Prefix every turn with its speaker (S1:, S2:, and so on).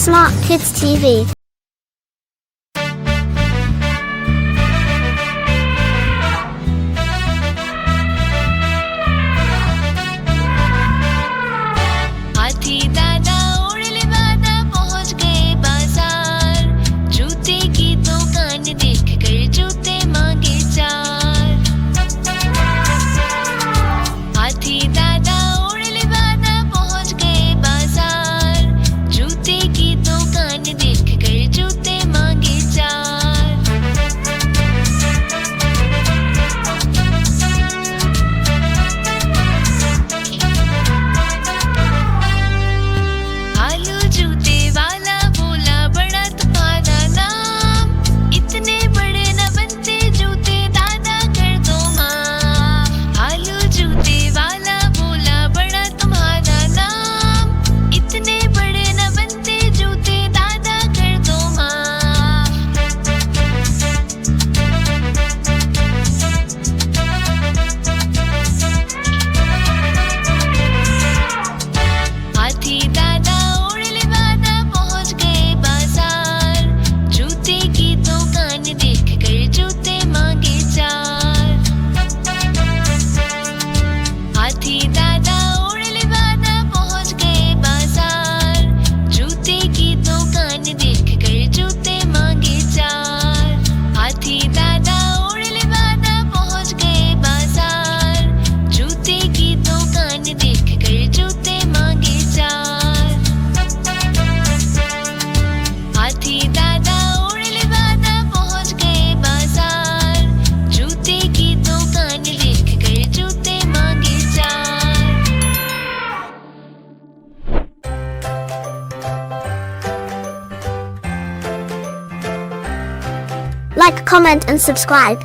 S1: Smart Kids TV.
S2: हाथी दादा उड़ले वादा पहुंच गए बाजार, जूते की दुकान देख कर जूते मांगे चार। हाथी दादा उड़ले वादा पहुंच गए बाजार, जूते की दुकान देख कर जूते मांगे चार। आलू जूते वाला बोला बड़ा तुम्हारा नाम, इतने बड़े न बनते जूते दादा कर दो माफ। आलू जूते वाला बोला बड़ा तुम्हारा नाम, इतने बड़े न बनते जूते दादा कर दो माफ। हाथी दादा उड़ले वादा पहुंच गए बाजार, जूते की दुकान देख कर जूते मांगे चार। हाथी दादा उड़ले वादा पहुंच गए बाजार, जूते की दुकान देख कर जूते मांगे चार। हाथी दादा उड़ले वादा पहुंच गए बाजार, जूते की दुकान देख कर जूते मांगे चार। हाथी दादा उड़ले वादा पहुंच गए बाजार, जूते की दुकान देख कर जूते मांगे चार।
S1: Like, comment and subscribe.